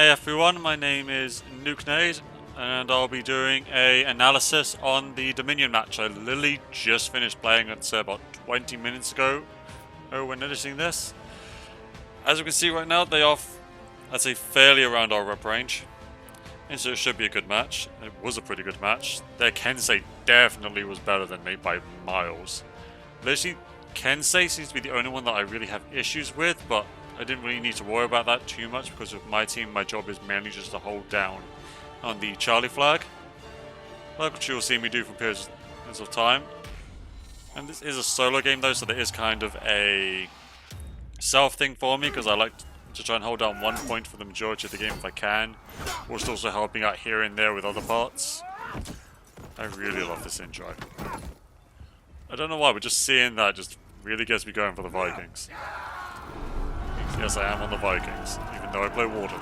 Hey everyone, my name is Nukenade, and I'll be doing a analysis on the Dominion match. I literally just finished playing it, say about 20 minutes ago when editing this. As you can see right now, they are, I'd say, fairly around our rep range, and so it should be a good match. It was a pretty good match. Their Kensei definitely was better than me by miles. Literally, Kensei seems to be the only one that I really have issues with, but I didn't really need to worry about that too much because with my team, my job is mainly just to hold down on the Charlie flag, like you'll see me do for periods of time. And this is a solo game though, so there is kind of a self thing for me because I like to try and hold down one point for the majority of the game if I can, whilst also helping out here and there with other parts. I really love this intro. I don't know why, but just seeing that just really gets me going for the Vikings. Yes, I am on the Vikings, even though I play Warden.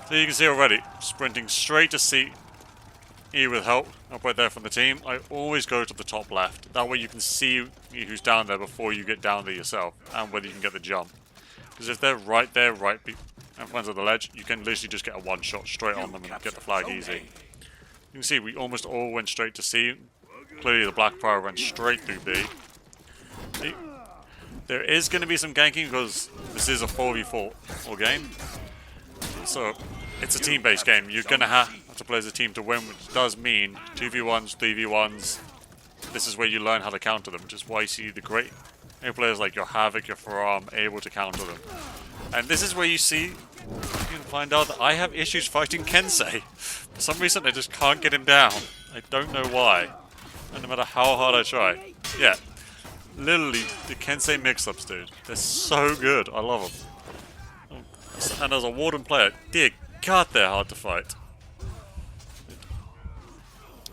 So you can see already, sprinting straight to C, E with help, up right there from the team. I always go to the top left. That way you can see who's down there before you get down there yourself, and whether you can get the jump. Because if they're right there, right in front of the ledge, you can literally just get a one-shot straight on them and get the flag easy. You can see we almost all went straight to C. Clearly the Black Prior went straight through B. There is going to be some ganking because this is a 4v4 game. So it's a team-based game. You're going to have to play as a team to win, which does mean 2v1s, 3v1s. This is where you learn how to counter them, which is why you see the great players like your Havoc, your Faram able to counter them. And this is where you can find out that I have issues fighting Kensei. For some reason I just can't get him down. I don't know why. And no matter how hard I try. Yeah. Literally, the Kensei mix-ups, dude. They're so good. I love them. And as a Warden player, dear God, they're hard to fight.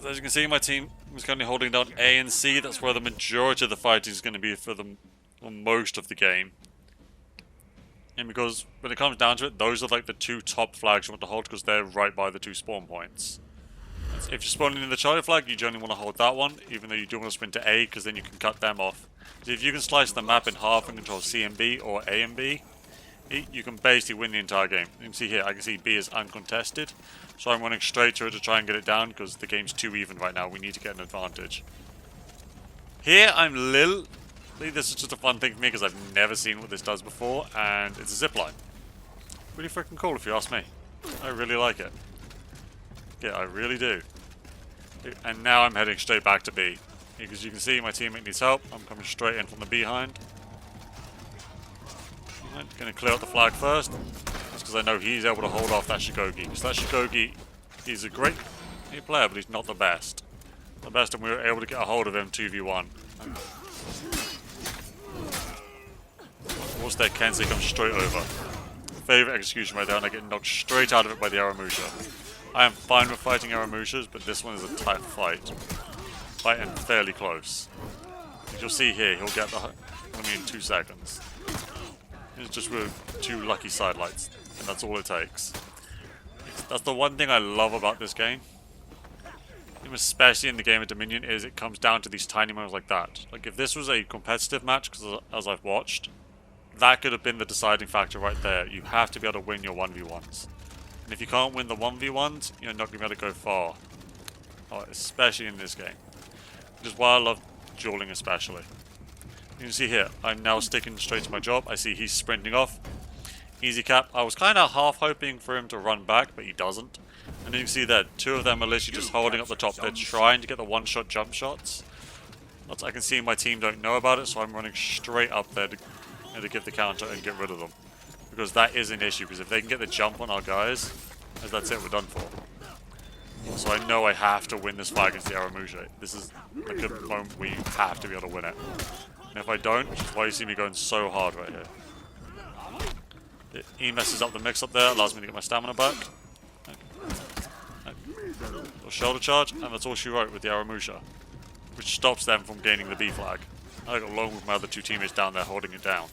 As you can see, my team is currently holding down A and C. That's where the majority of the fighting is going to be for most of the game. And because when it comes down to it, those are like the two top flags you want to hold because they're right by the two spawn points. If you're spawning in the Charlie flag, you generally want to hold that one, even though you do want to sprint to A, because then you can cut them off. If you can slice the map in half and control C and B, or A and B, you can basically win the entire game. You can see here, I can see B is uncontested, so I'm running straight to it to try and get it down, because the game's too even right now. We need to get an advantage. Here, this is just a fun thing for me, because I've never seen what this does before, and it's a zipline. Pretty freaking cool, if you ask me. I really like it. Yeah, I really do. And now I'm heading straight back to B. Because you can see my teammate needs help. I'm coming straight in from the behind. I'm going to clear out the flag first. That's because I know he's able to hold off that Shigogi. Because that Shigogi, he's a great player, but he's not the best. The best, and we were able to get a hold of him 2v1. What's that? Kensei comes straight over. Favorite execution right there, and I get knocked straight out of it by the Aramusha. I am fine with fighting Aramushas, but this one is a tight fight. Fighting fairly close. As you'll see here, he'll get the enemy in 2 seconds. It's just with 2 lucky sidelights, and that's all it takes. That's the one thing I love about this game. Especially in the game of Dominion, is it comes down to these tiny moments like that. Like if this was a competitive match, because as I've watched, that could have been the deciding factor right there. You have to be able to win your 1v1s. And if you can't win the 1v1s, you're not going to be able to go far. Especially in this game. Which is why I love dueling especially. You can see here, I'm now sticking straight to my job. I see he's sprinting off. Easy cap. I was kind of half hoping for him to run back, but he doesn't. And you can see that 2 of them are literally just holding up the top. They're trying to get the one-shot jump shots. I can see my team don't know about it, so I'm running straight up there to give the counter and get rid of them. Because that is an issue, because if they can get the jump on our guys, that's it, we're done for. So I know I have to win this fight against the Aramusha. This is like a moment where you have to be able to win it. And if I don't, which is why you see me going so hard right here. He messes up the mix up there, allows me to get my stamina back. A shoulder charge, and that's all she wrote with the Aramusha. Which stops them from gaining the B flag. I got along with my other 2 teammates down there holding it down.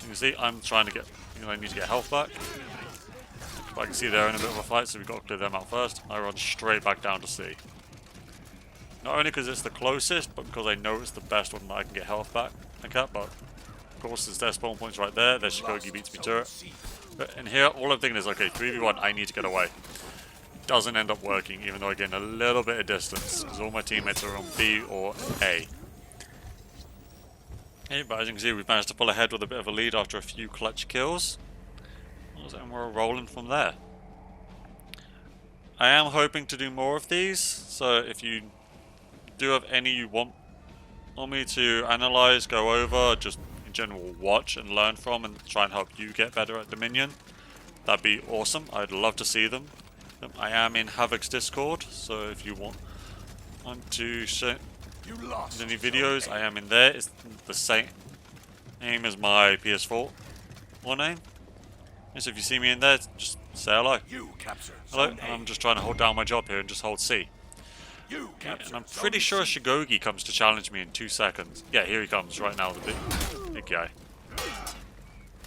You can see I'm trying to get, I need to get health back. But I can see they're in a bit of a fight, so we've got to clear them out first. I run straight back down to C. Not only because it's the closest, but because I know it's the best one that I can get health back. But of course, there's their spawn points right there. Their Shigogi beats me to it. And here, all I'm thinking is, okay, 3v1, I need to get away. Doesn't end up working, even though I gain a little bit of distance, because all my teammates are on B or A. Okay, but as you can see, we've managed to pull ahead with a bit of a lead after a few clutch kills. And we're rolling from there. I am hoping to do more of these, so if you do have any you want me to analyze, go over, just in general watch and learn from and try and help you get better at Dominion, that'd be awesome. I'd love to see them. I am in Havoc's Discord, so if you want to see any videos, I am in there. It's the same name as my PS4 name. So if you see me in there, just say hello. Hello, I'm just trying to hold down my job here and just hold C. And I'm pretty sure Shigogi comes to challenge me in 2 seconds. Yeah, here he comes right now, the big guy.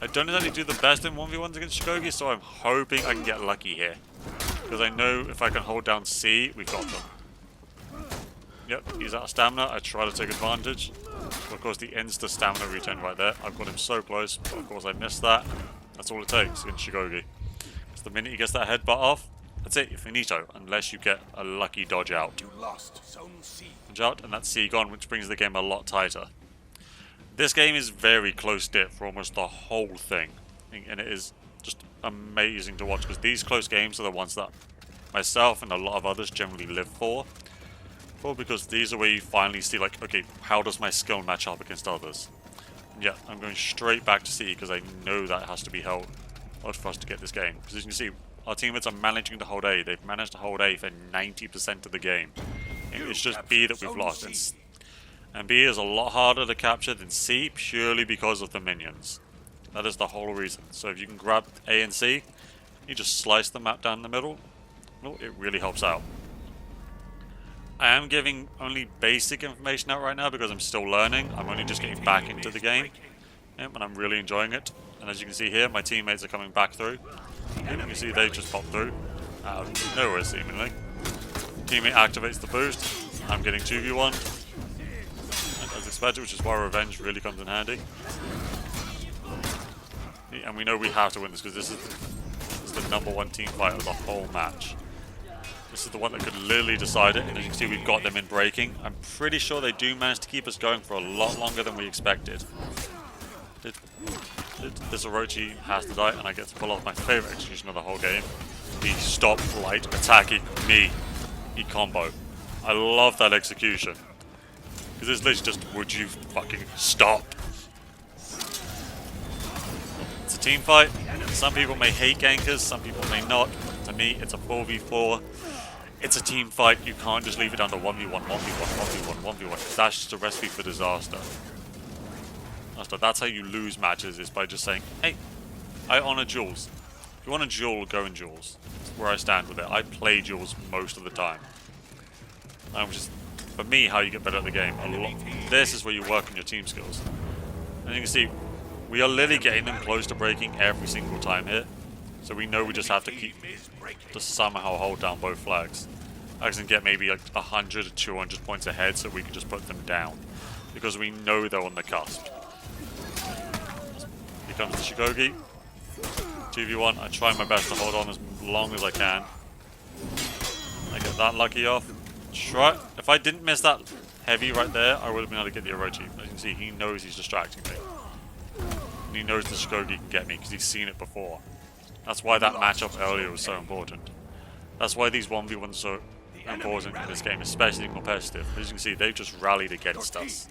I don't exactly do the best in 1v1s against Shigogi, so I'm hoping I can get lucky here. Because I know if I can hold down C, we've got them. Yep, he's out of stamina. I try to take advantage. Of course, the insta stamina return right there. I've got him so close, but of course I missed that. That's all it takes against Shigogi. So the minute he gets that headbutt off, that's it, you're finito, unless you get a lucky dodge out. Dodge out, and that's C gone, which brings the game a lot tighter. This game is very close knit for almost the whole thing, and it is just amazing to watch, because these close games are the ones that myself and a lot of others generally live for. Well, because these are where you finally see, like, okay, how does my skill match up against others? And yeah, I'm going straight back to C, because I know that has to be held for us to get this game. Because as you can see, our teammates are managing to hold A. They've managed to hold A for 90% of the game. And it's just B that we've lost. And B is a lot harder to capture than C, purely because of the minions. That is the whole reason. So if you can grab A and C, you just slice the map down the middle. Well, it really helps out. I am giving only basic information out right now because I'm still learning. I'm only just getting back into the game. And I'm really enjoying it. And as you can see here, my teammates are coming back through. And you can see they just popped through. Out of nowhere, seemingly. Teammate activates the boost. I'm getting 2v1. As expected, which is why revenge really comes in handy. And we know we have to win this because this is the #1 team fight of the whole match. This is the one that could literally decide it, and as you can see, we've got them in breaking. I'm pretty sure they do manage to keep us going for a lot longer than we expected. This Orochi has to die, and I get to pull off my favorite execution of the whole game. The stop light attacking me combo. I love that execution. Because it's literally just, would you fucking stop? It's a team fight. Some people may hate gankers, some people may not. To me, it's a 4v4. It's a team fight. You can't just leave it down to 1v1, 1v1, 1v1, 1v1. That's just a recipe for disaster. That's how you lose matches, is by just saying, hey, I honor duels. If you want a duel, go in duels. That's where I stand with it. I play duels most of the time. Which is, for me, how you get better at the game. This is where you work on your team skills. And you can see, we are literally getting them close to breaking every single time here. So we know we just have to somehow hold down both flags. I can get maybe like 100 or 200 points ahead so we can just put them down. Because we know they're on the cusp. Here comes the Shigogi. 2v1, I try my best to hold on as long as I can. I get that lucky off. If I didn't miss that heavy right there, I would have been able to get the Orochi. As you can see, he knows he's distracting me. And he knows the Shigogi can get me because he's seen it before. That's why that matchup earlier was so important. That's why these 1v1s are so important in this game, especially in competitive. As you can see, they've just rallied against us.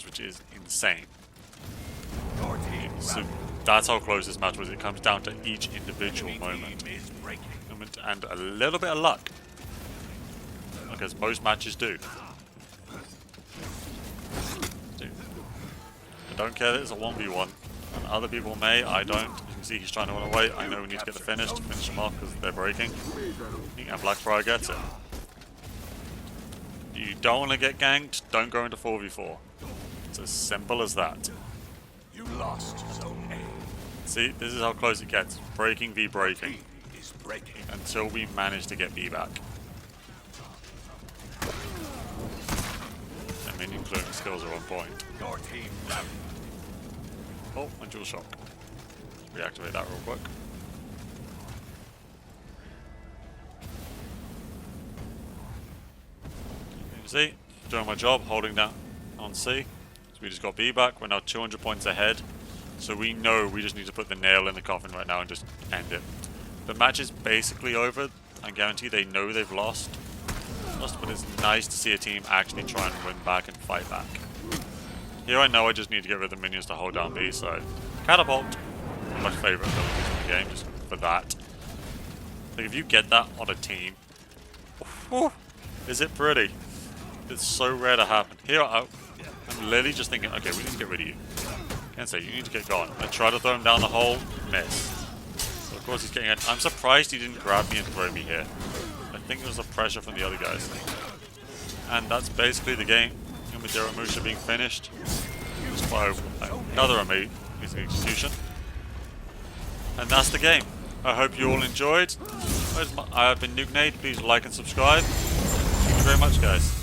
Which is insane. So that's how close this match was. It comes down to each individual moment. And a little bit of luck. Because most matches do. I don't care that it's a 1v1. And other people may, I don't. You can see he's trying to run away. I know we need to get the finish to finish them off because they're breaking. And Blackfriar gets it. You don't want to get ganked, don't go into 4v4. It's as simple as that. You lost zone A. See, this is how close it gets. Breaking v breaking. Until we manage to get B back. And minion cloning skills are on point. Oh, and dual shock. reactivate that real quick. You can see, doing my job, holding down on C. So we just got B back. We're now 200 points ahead. So we know we just need to put the nail in the coffin right now and just end it. The match is basically over. I guarantee they know they've lost. But it's nice to see a team actually try and win back and fight back. Here I know I just need to get rid of the minions to hold down B, so Catapult, my favourite abilities in the game, just for that. Like if you get that on a team, is it pretty? It's so rare to happen. Here I'm literally just thinking, okay, we need to get rid of you. Can't say, you need to get gone. I try to throw him down the hole, miss. So of course he's getting it. I'm surprised he didn't grab me and throw me here. I think it was the pressure from the other guys. And that's basically the game. Madeira Musha being finished. Just by another amazing execution. And that's the game. I hope you all enjoyed. I have been Nuke Nade. Please like and subscribe. Thank you very much, guys.